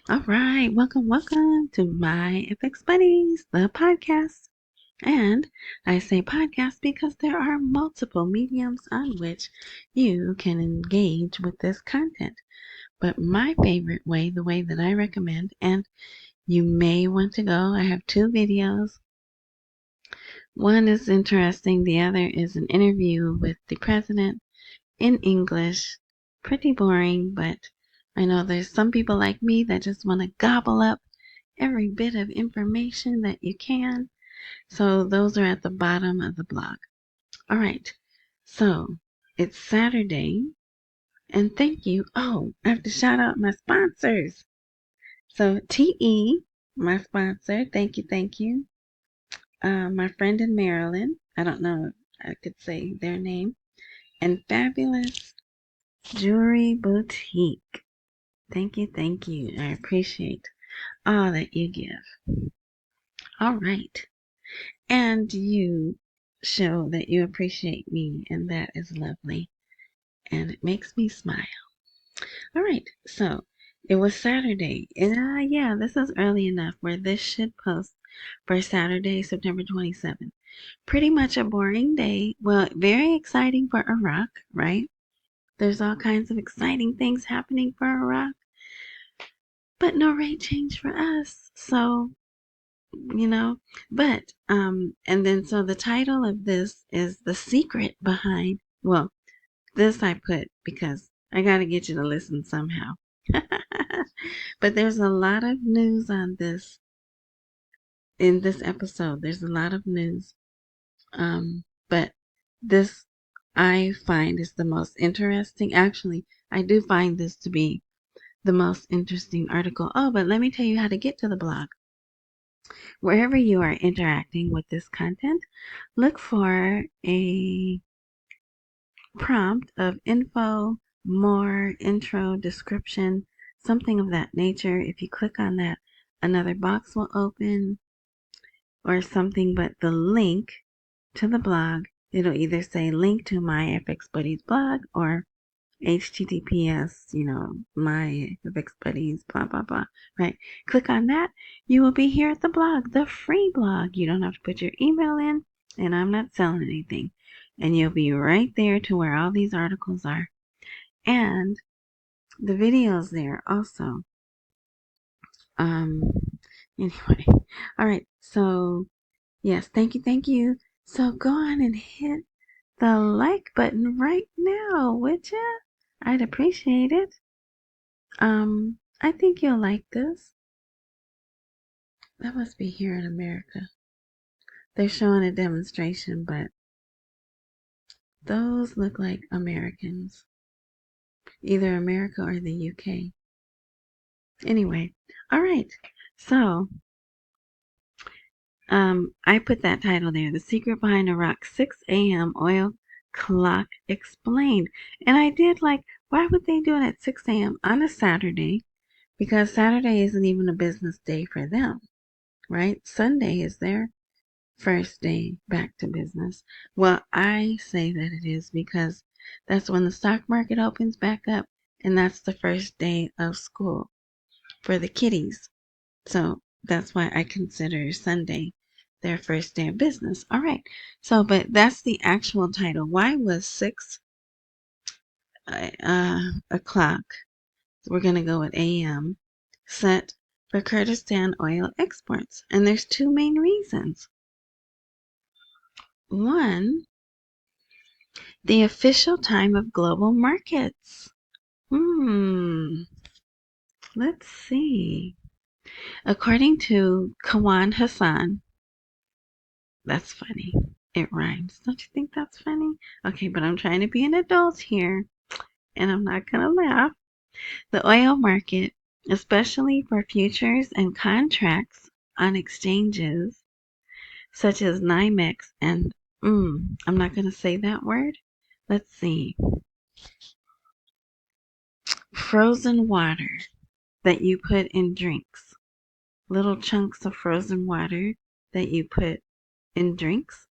All right, welcome to my FX Buddies, the podcast. And I say podcast because there are multiple mediums on which you can engage with this content. But my favorite way, the way that I recommend, and you may want to go, I have two videos. One is interesting, the other is an interview with the president in English. Pretty boring, but I know there's some people like me that just want to gobble up every bit of information that you can. So those are at the bottom of the blog. All right. So it's Saturday, and thank you. Oh, I have to shout out my sponsors. So TE, my sponsor. Thank you, thank you. My friend in Maryland. I don't know if I could say their name. And Fabulous Jewelry Boutique. Thank you, thank you. I appreciate all that you give. All right. And you show that you appreciate me, and that is lovely. And it makes me smile. All right, so it was Saturday. And yeah, this is early enough where this should post for Saturday, September 27th. Pretty much a boring day. Well, very exciting for Iraq, right? There's all kinds of exciting things happening for Iraq, but no rate change for us. So but and then so the title of this is the secret behind, well, this I put because I got to get you to listen somehow. But there's a lot of news on this in this episode. There's a lot of news. But this I find is the most interesting. Actually, I do find this to be the most interesting article. Oh, but let me tell you how to get to the blog. Wherever you are interacting with this content, look for a prompt of info, more, intro, description, something of that nature. If you click on that, another box will open or something, but the link to the blog, it'll either say link to my FX Buddies blog or HTTPS, my FX Buddies, blah, blah, blah, right? Click on that. You will be here at the blog, the free blog. You don't have to put your email in, and I'm not selling anything. And you'll be right there to where all these articles are. And the videos there also. Um, anyway. All right. So, yes, thank you, thank you. So go on and hit the like button right now, would ya? I'd appreciate it. I think you'll like this. That must be here in America. They're showing a demonstration, but those look like Americans. Either America or the UK. Anyway, all right. So, I put that title there, The Secret Behind Iraq's 6 a.m. oil clock explained. And I did why would they do it at 6 a.m. on a Saturday? Because Saturday isn't even a business day for them, right? Sunday is their first day back to business. Well, I say that it is because that's when the stock market opens back up, and that's the first day of school for the kiddies. So that's why I consider Sunday their first day of business. All right. So, but that's the actual title. Why was 6 o'clock? We're going to go with AM set for Kurdistan oil exports. And there's two main reasons. One, the official time of global markets. Let's see. According to Kewan Hassan, that's funny. It rhymes. Don't you think that's funny? Okay, but I'm trying to be an adult here, and I'm not going to laugh. The oil market, especially for futures and contracts on exchanges such as NYMEX and, I'm not going to say that word. Let's see. Frozen water that you put in drinks. Little chunks of frozen water that you put in drinks.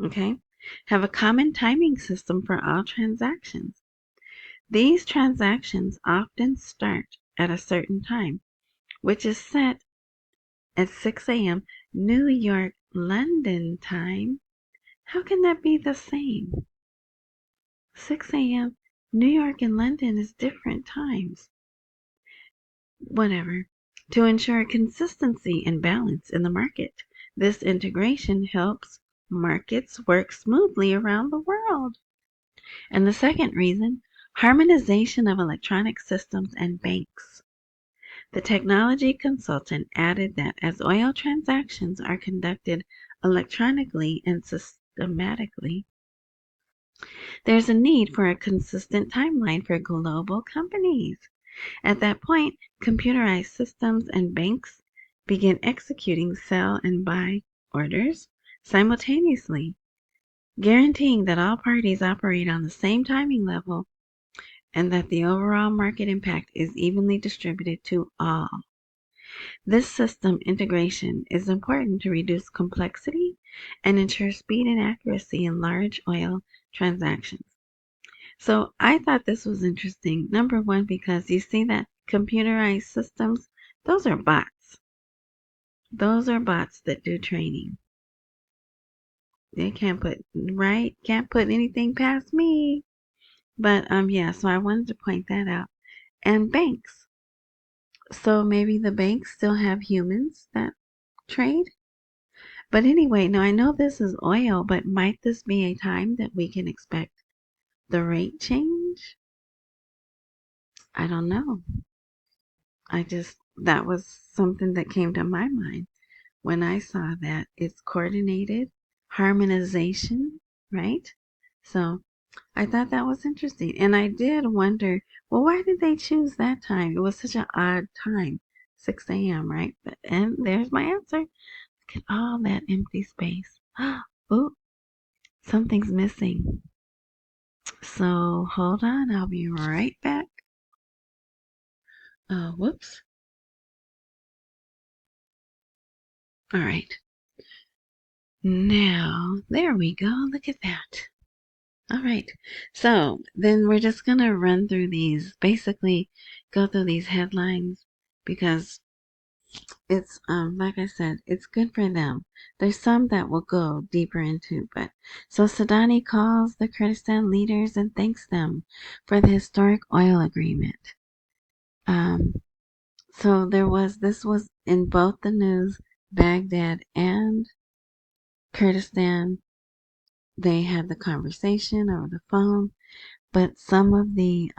Okay? Have a common timing system for all transactions. These transactions often start at a certain time which is set at 6 a.m. New York, London time. How can that be the same? 6 a.m. New York and London is different times. Whatever. To ensure consistency and balance in the market, this integration helps markets work smoothly around the world. And the second reason, harmonization of electronic systems and banks. The technology consultant added that as oil transactions are conducted electronically and systematically, there's a need for a consistent timeline for global companies. At that point, computerized systems and banks begin executing sell and buy orders simultaneously, guaranteeing that all parties operate on the same timing level and that the overall market impact is evenly distributed to all. This system integration is important to reduce complexity and ensure speed and accuracy in large oil transactions. So I thought this was interesting. Number one, because you see that computerized systems, those are bots. Those are bots that do training. They can't put anything past me. But yeah, so I wanted to point that out. And banks. So maybe the banks still have humans that trade. But anyway, now I know this is oil, but might this be a time that we can expect the rate change? I don't know. That was something that came to my mind when I saw that. It's coordinated harmonization, right? So I thought that was interesting. And I did wonder, well, why did they choose that time? It was such an odd time, 6 a.m., right? And there's my answer. Look at all that empty space. Oh, something's missing. So hold on, I'll be right back. Whoops. All right. Now, there we go. Look at that. All right. So then we're just going to run through these, basically go through these headlines because it's, like I said, it's good for them. There's some that we'll go deeper into, but so Sadani calls the Kurdistan leaders and thanks them for the historic oil agreement. So this was in both the news, Baghdad and Kurdistan. They had the conversation over the phone, but some of the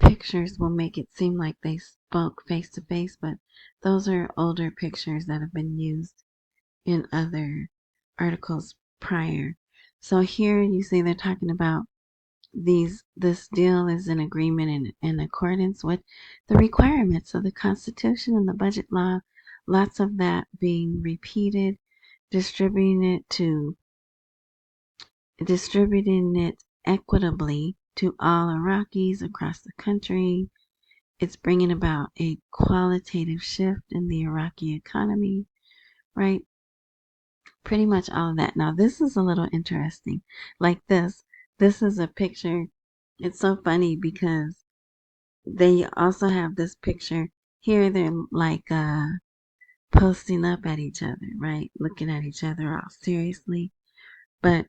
pictures will make it seem like they spoke face to face, but those are older pictures that have been used in other articles prior. So here you see they're talking about this deal is an agreement in accordance with the requirements of the Constitution and the budget law. Lots of that being repeated, distributing it equitably to all Iraqis across the country. It's bringing about a qualitative shift in the Iraqi economy, right? Pretty much all of that. Now, this is a little interesting. Like this is a picture. It's so funny because they also have this picture here. They're like posting up at each other, right? Looking at each other all seriously. But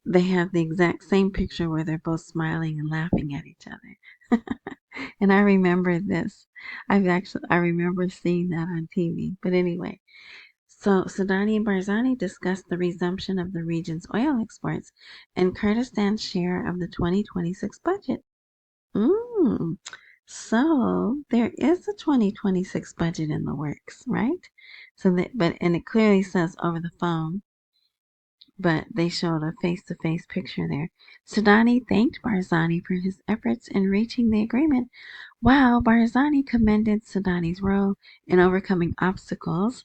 they have the exact same picture where they're both smiling and laughing at each other. And I remember this. I remember seeing that on TV. But anyway, so Sudani and Barzani discussed the resumption of the region's oil exports and Kurdistan's share of the 2026 budget. So there is a 2026 budget in the works, right? And it clearly says over the phone, but they showed a face-to-face picture there. Sudani thanked Barzani for his efforts in reaching the agreement, while Barzani commended Sudani's role in overcoming obstacles.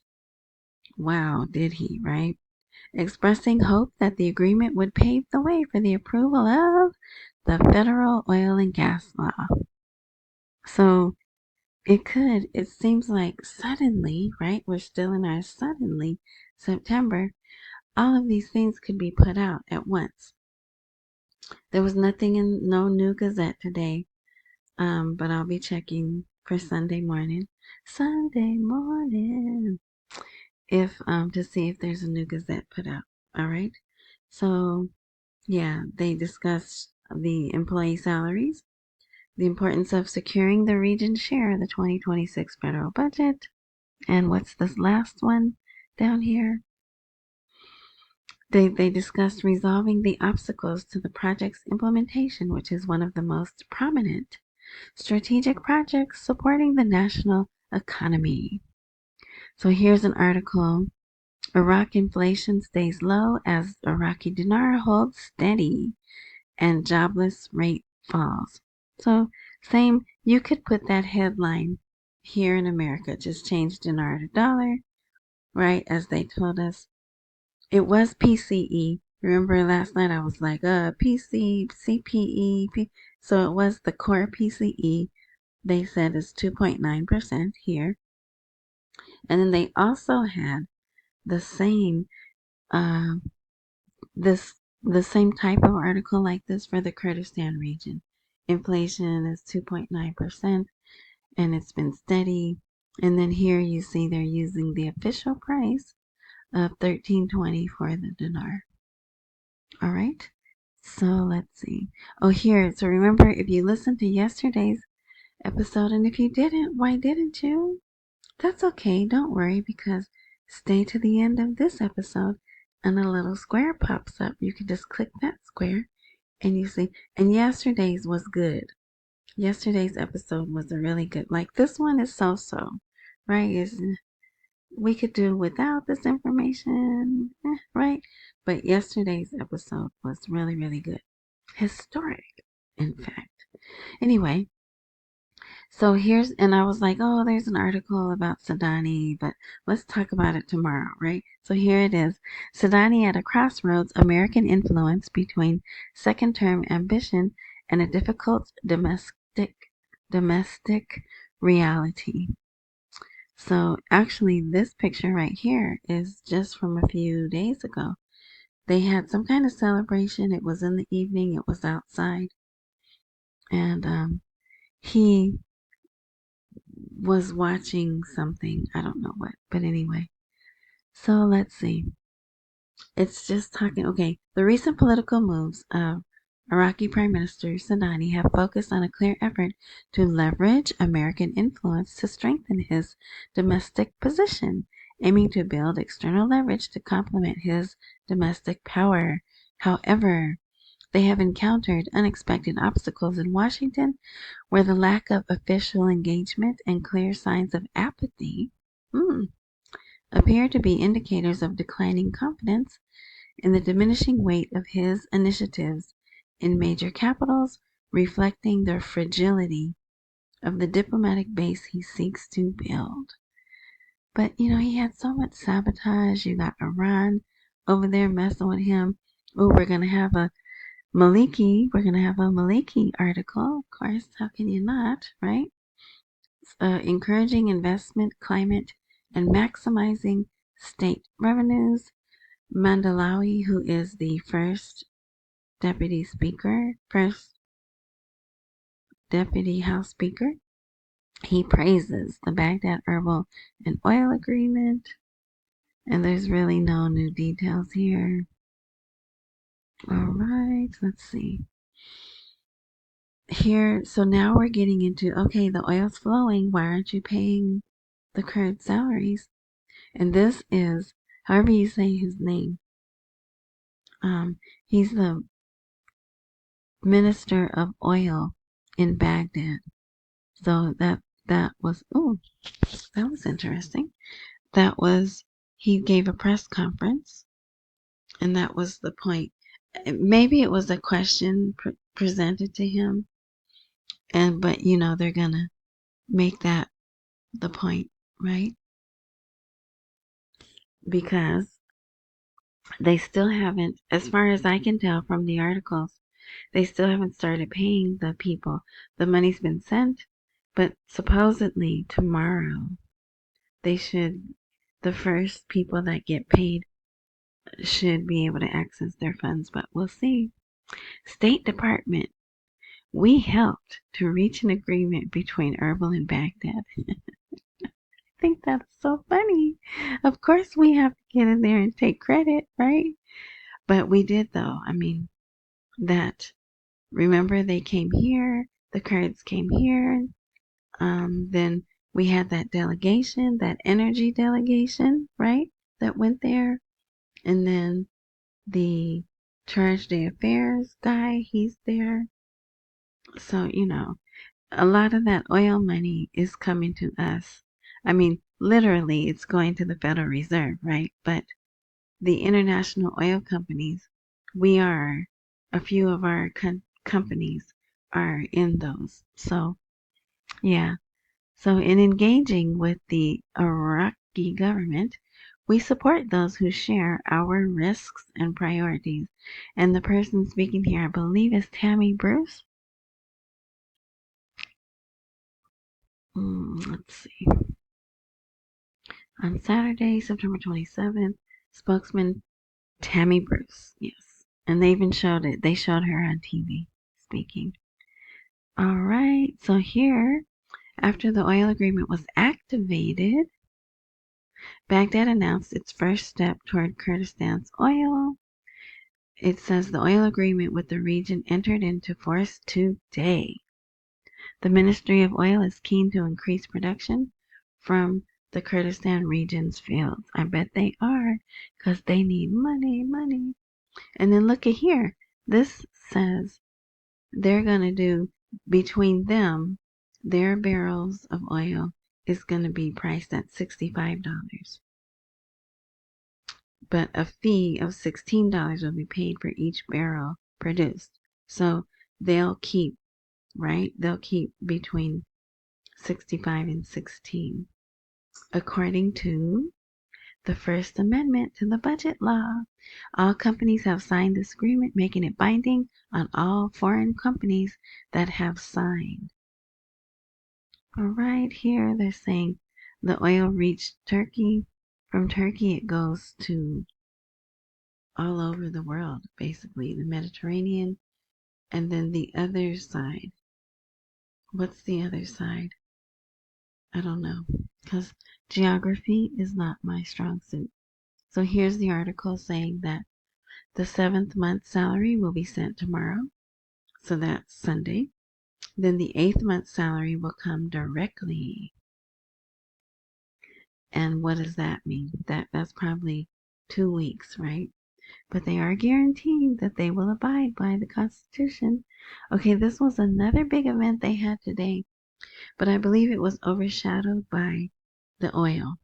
Wow, did he, right? Expressing hope that the agreement would pave the way for the approval of the federal oil and gas law. So it seems like suddenly, right? We're still in our suddenly September. All of these things could be put out at once. There was nothing in no new Gazette today But I'll be checking for Sunday morning. Sunday morning. If to see if there's a new gazette put out. All right. So yeah, they discussed the employee salaries, the importance of securing the region's share of the 2026 federal budget, and what's this last one down here? They discussed resolving the obstacles to the project's implementation, which is one of the most prominent strategic projects supporting the national economy. So here's an article. Iraq inflation stays low as Iraqi dinar holds steady and jobless rate falls. So same, you could put that headline here in America, just change dinar to dollar, right? As they told us. It was PCE. Remember last night I was like, PC, CPE, so it was the core PCE. They said it's 2.9% here. And then they also had the same uh, the same type of article like this for the Kurdistan region. Inflation is 2.9% and it's been steady. And then here you see they're using the official price of 13.20 for the dinar. All right. So let's see. Oh, here. So remember, if you listened to yesterday's episode, and if you didn't, why didn't you? That's okay. Don't worry, because stay to the end of this episode and a little square pops up. You can just click that square and you see. And yesterday's was good. Yesterday's episode was a really good. Like this one is so-so, right? We could do without this information, right? But yesterday's episode was really, really good. Historic, in fact. Anyway, so and I was like, oh, there's an article about Sadani, but let's talk about it tomorrow, right? So here it is. Sadani at a crossroads, American influence between second term ambition and a difficult domestic reality. So actually this picture right here is just from a few days ago. They had some kind of celebration. It was in the evening. It was outside. And he was watching something. I don't know what. But anyway. So let's see. It's just talking. Okay. The recent political moves of Iraqi Prime Minister Sadani have focused on a clear effort to leverage American influence to strengthen his domestic position, aiming to build external leverage to complement his domestic power. However, they have encountered unexpected obstacles in Washington, where the lack of official engagement and clear signs of apathy appear to be indicators of declining confidence in the diminishing weight of his initiatives in major capitals, reflecting the fragility of the diplomatic base he seeks to build. But, he had so much sabotage. You got Iran over there messing with him. Oh, we're going to have a Maliki article. Of course, how can you not, right? Encouraging investment climate and maximizing state revenues. Mandelawi, who is the first deputy House Speaker, he praises the Baghdad herbal and oil agreement. And there's really no new details here. All right, let's see. Here, so now we're getting into, okay, the oil's flowing. Why aren't you paying the Kurd salaries? And this is, however you say his name, he's the minister of oil in Baghdad. So that was, that was interesting. He gave a press conference, and that was the point. Maybe it was a question presented to him, but they're gonna make that the point, right? Because they still haven't, as far as I can tell from the articles, they still haven't started paying the people. The money's been sent, but supposedly tomorrow the first people that get paid should be able to access their funds, but we'll see. State Department. we helped to reach an agreement between Erbil and Baghdad. I think that's so funny. Of course, we have to get in there and take credit, right? But we did, though. I mean, remember, they came here, the Kurds came here, then we had that delegation, that energy delegation, right? That went there. And then the charge d'affaires guy, he's there. So, a lot of that oil money is coming to us. I mean, literally, it's going to the Federal Reserve, right? But the international oil companies, a few of our companies are in those. So, yeah. So, in engaging with the Iraqi government, we support those who share our risks and priorities. And the person speaking here, I believe, is Tammy Bruce. Let's see. On Saturday, September 27th, spokesman Tammy Bruce. Yes. And they even showed it. They showed her on TV speaking. All right. So here, after the oil agreement was activated, Baghdad announced its first step toward Kurdistan's oil. It says the oil agreement with the region entered into force today. The Ministry of Oil is keen to increase production from the Kurdistan region's fields. I bet they are, because they need money, money. And then look at here. This says they're going to do, between them, their barrels of oil is going to be priced at $65. But a fee of $16 will be paid for each barrel produced. So they'll keep, right? They'll keep between 65 and 16, according to the First Amendment to the budget law. All companies have signed this agreement, making it binding on all foreign companies that have signed. Right here, they're saying the oil reached Turkey. From Turkey, it goes to all over the world, basically, the Mediterranean. And then the other side. What's the other side? I don't know, because geography is not my strong suit. So here's the article saying that the 7th month salary will be sent tomorrow. So that's Sunday. Then the 8th month salary will come directly. And what does that mean? That's probably 2 weeks, right? But they are guaranteeing that they will abide by the Constitution. Okay, this was another big event they had today, but I believe it was overshadowed by the oil.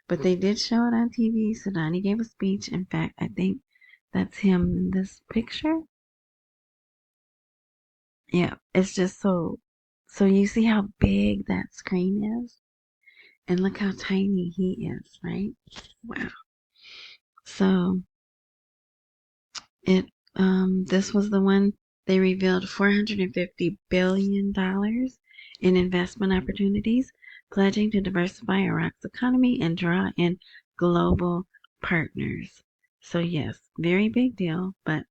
But they did show it on TV. Sudani gave a speech. In fact, I think that's him in this picture. Yeah, it's just so you see how big that screen is? And look how tiny he is, right? Wow. So this was the one they revealed $450 billion in investment opportunities, pledging to diversify Iraq's economy and draw in global partners. So yes, very big deal, but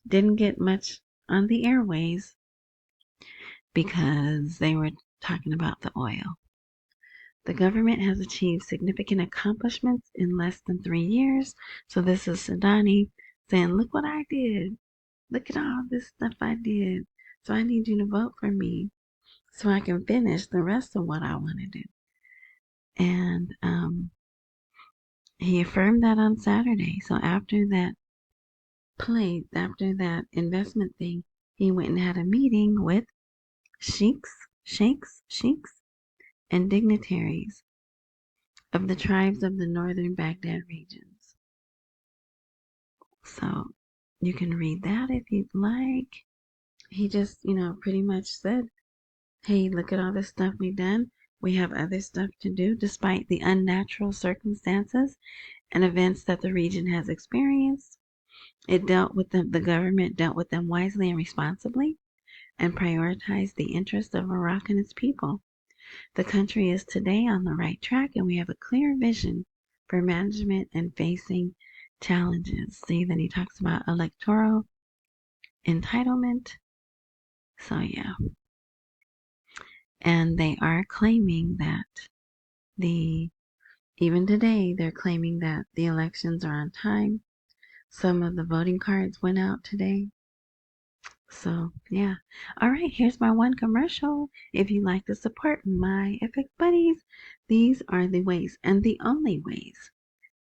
didn't get much on the airways because they were talking about the oil. The government has achieved significant accomplishments in less than 3 years. So this is Sudani saying, look what I did. Look at all this stuff I did. So I need you to vote for me so I can finish the rest of what I want to do. And he affirmed that on Saturday. So after that investment thing, he went and had a meeting with sheiks, and dignitaries of the tribes of the northern Baghdad regions. So you can read that if you'd like. He just, pretty much said, hey, look at all this stuff we've done. We have other stuff to do despite the unnatural circumstances and events that the region has experienced. It dealt with them, the government dealt with them wisely and responsibly and prioritized the interests of Iraq and its people. The country is today on the right track and we have a clear vision for management and facing challenges. See, then he talks about electoral entitlement. So yeah. And they are claiming that even today, they're claiming that the elections are on time. Some of the voting cards went out today. So, yeah. All right, here's my one commercial. If you'd like to support my FX buddies, these are the ways and the only ways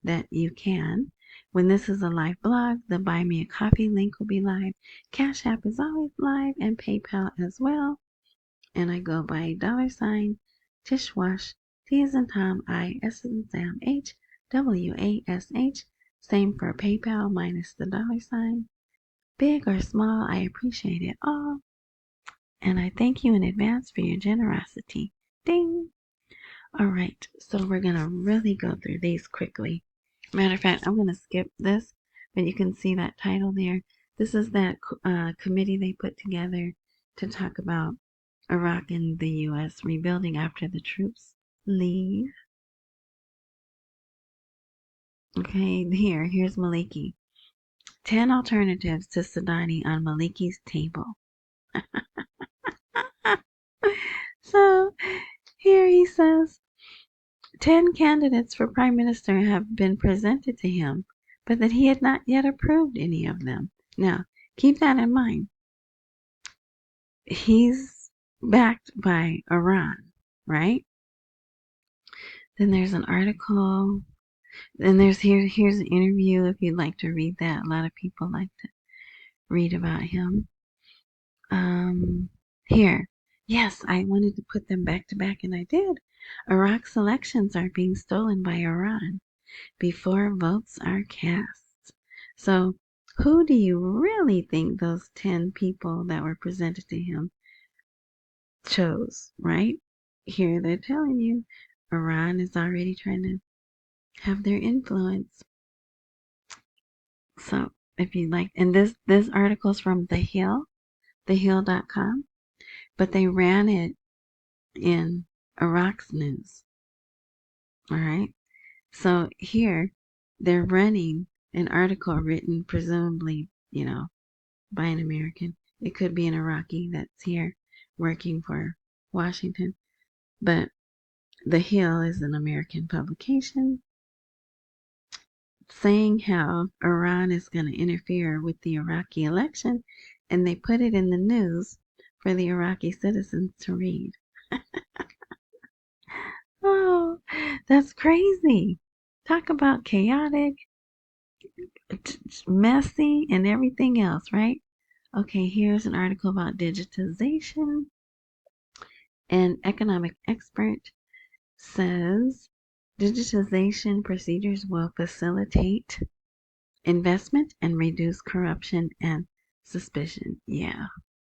that you can. When this is a live blog, the Buy Me a Coffee link will be live. Cash App is always live and PayPal as well. And I go by $ Tish Wash, T as in Tom, I, S as in Sam, H, WASH. Same for PayPal minus the $. Big or small, I appreciate it all. And I thank you in advance for your generosity. Ding! All right, so we're going to really go through these quickly. Matter of fact, I'm going to skip this, but you can see that title there. This is that committee they put together to talk about Iraq and the U.S. rebuilding after the troops leave. Okay, here's Maliki. 10 alternatives to Sudani on Maliki's table. So here he says 10 candidates for prime minister have been presented to him, but that he had not yet approved any of them. Now, keep that in mind. He's backed by Iran, right? Then there's an article. Then here's an interview if you'd like to read that. A lot of people like to read about him. Here. Yes, I wanted to put them back to back, and I did. Iraq's elections are being stolen by Iran before votes are cast. So, who do you really think those 10 people that were presented to him chose, right? Here they're telling you Iran is already trying to have their influence. So, if you like, and this article is from The Hill, thehill.com, but they ran it in Iraq's news. All right. So here they're running an article written presumably, by an American. It could be an Iraqi that's here working for Washington, but The Hill is an American publication saying how Iran is going to interfere with the Iraqi election, and they put it in the news for the Iraqi citizens to read. Oh, that's crazy. Talk about chaotic, messy, and everything else, right? Okay, here's an article about digitization. An economic expert says digitization procedures will facilitate investment and reduce corruption and suspicion. Yeah,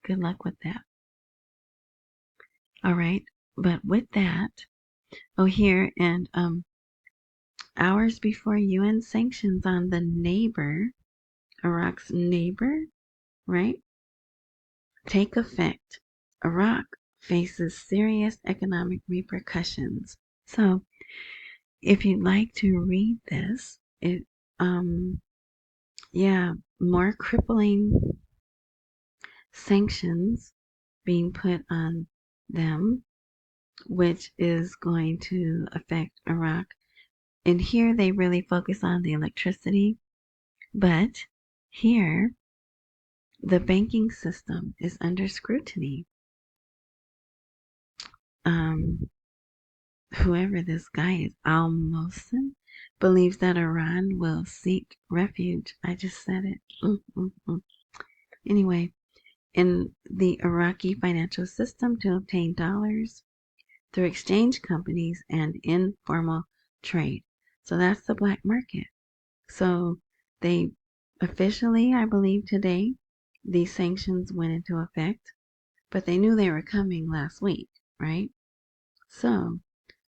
good luck with that. All right, but with that, here and hours before UN sanctions on the neighbor, Iraq's neighbor, right, take effect, Iraq faces serious economic repercussions. So, if you'd like to read this, more crippling sanctions being put on them, which is going to affect Iraq. And here they really focus on the electricity, but here the banking system is under scrutiny. Whoever this guy is, Al Mohsen, believes that Iran will seek refuge. I just said it. Anyway, in the Iraqi financial system to obtain dollars through exchange companies and informal trade. So that's the black market. So they officially, I believe today, these sanctions went into effect, but they knew they were coming last week, right? So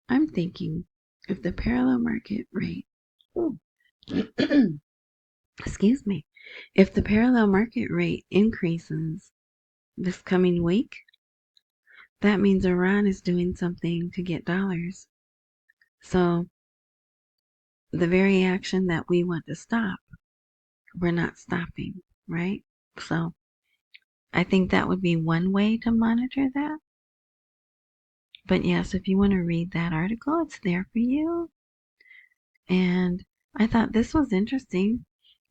I'm thinking if the parallel market rate, excuse me, if the parallel market rate increases this coming week, that means Iran is doing something to get dollars. So the very action that we want to stop, we're not stopping, right? So I think that would be one way to monitor that. But yes, if you want to read that article, it's there for you. And I thought this was interesting.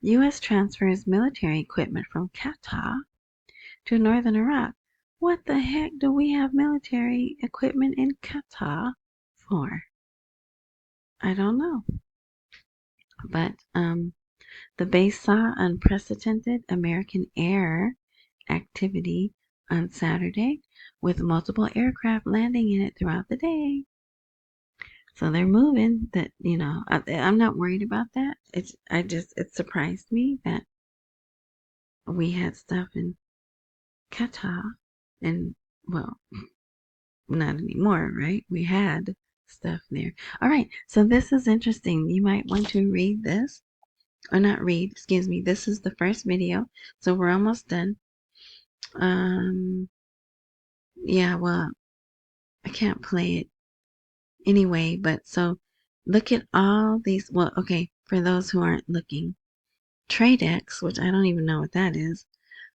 U.S. transfers military equipment from Qatar to northern Iraq. What the heck do we have military equipment in Qatar for? I don't know. But the base saw unprecedented American air activity on Saturday, with multiple aircraft landing in it throughout the day. So they're moving. That I'm not worried about that. It surprised me that we had stuff in Qatar, and well, not anymore, right? We had stuff there. All right, so this is interesting. You might want to read this, or not read. Excuse me. This is the first video, so we're almost done. Yeah. Well, I can't play it anyway, but so look at all these. Well, okay, for those who aren't looking, TradeX, which I don't even know what that is,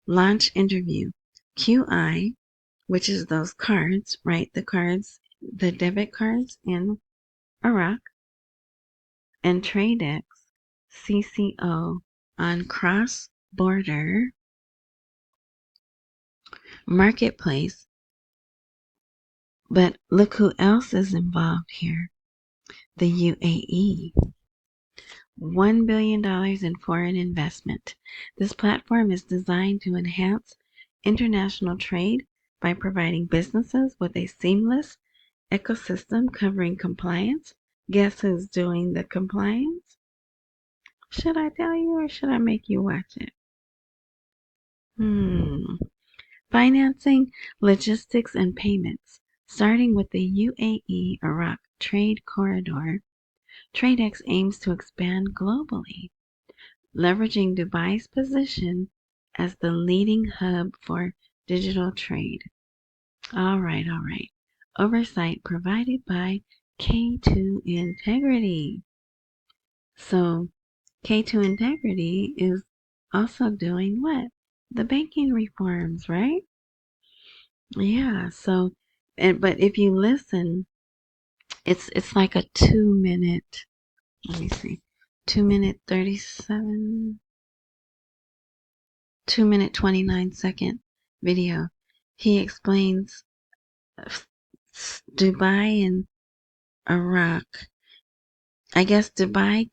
launch interview, QI, which is those cards, right? The cards, the debit cards in Iraq, and TradeX, CCO on cross-border marketplace. But look who else is involved here. The UAE. $1 billion in foreign investment. This platform is designed to enhance international trade by providing businesses with a seamless ecosystem covering compliance. Guess who's doing the compliance? Should I tell you or should I make you watch it? Financing, logistics, and payments. Starting with the UAE-Iraq trade corridor, TradeX aims to expand globally, leveraging Dubai's position as the leading hub for digital trade. All right. Oversight provided by K2 Integrity. So K2 Integrity is also doing what? The banking reforms, right? Yeah. So, but if you listen, it's like a 2 minute. Let me see, 2 minute 37, 2 minute 29-second video. He explains Dubai and Iraq. I guess Dubai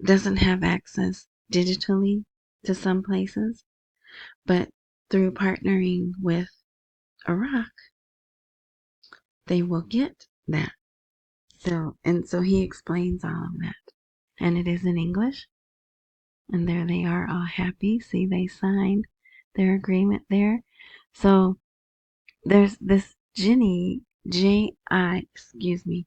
doesn't have access digitally to some places, but through partnering with Iraq, they will get that. So he explains all of that. And it is in English. And there they are, all happy. See, they signed their agreement there. So there's this Ginny, excuse me,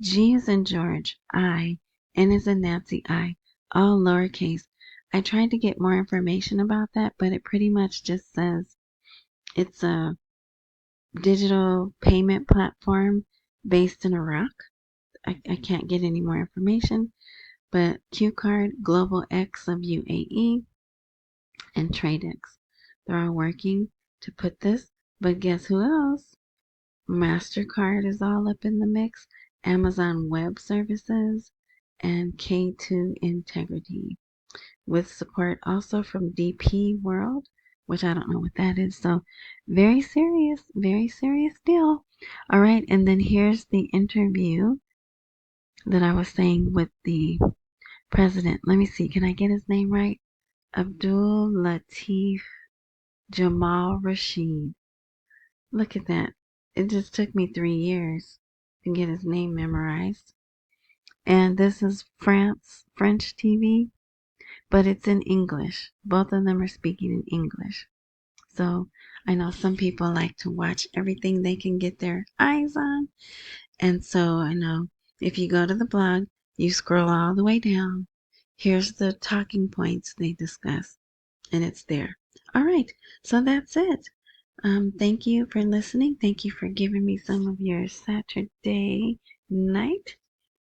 G is in George, I, N is in Nancy, I, all lowercase. I tried to get more information about that, but it pretty much just says it's a digital payment platform based in Iraq. I can't get any more information, but QCard, Global X of UAE, and TradeX. They're all working to put this, but guess who else? MasterCard is all up in the mix, Amazon Web Services, and K2 Integrity, with support also from DP World, which I don't know what that is. So very serious deal. All right, and then here's the interview that I was saying with the president. Let me see, can I get his name right? Abdul Latif Jamal Rashid. Look at that. It just took me 3 years to get his name memorized. And this is French TV, but it's in English. Both of them are speaking in English. So I know some people like to watch everything they can get their eyes on. And so I know if you go to the blog, you scroll all the way down. Here's the talking points they discuss, and it's there. All right, so that's it. Thank you for listening. Thank you for giving me some of your Saturday night.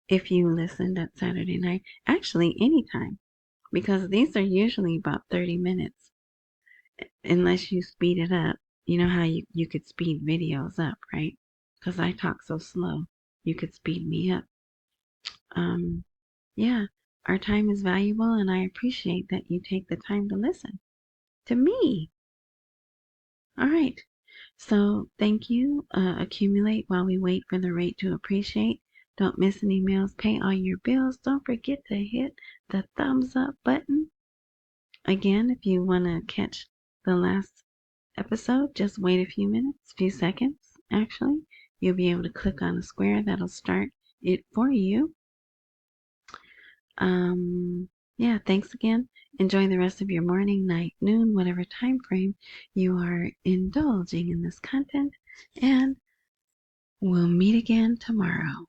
If you listened at Saturday night, actually anytime, because these are usually about 30 minutes. unless you speed it up. You know how you could speed videos up, right? Because I talk so slow. You could speed me up. Yeah, our time is valuable, and I appreciate that you take the time to listen to me. All right. So thank you. Accumulate while we wait for the rate to appreciate. Don't miss any meals. Pay all your bills. Don't forget to hit the thumbs up button. Again, if you want to catch the last episode, just wait a few minutes, few seconds, actually. You'll be able to click on a square that'll start it for you. Yeah, thanks again. Enjoy the rest of your morning, night, noon, whatever time frame you are indulging in this content. And we'll meet again tomorrow.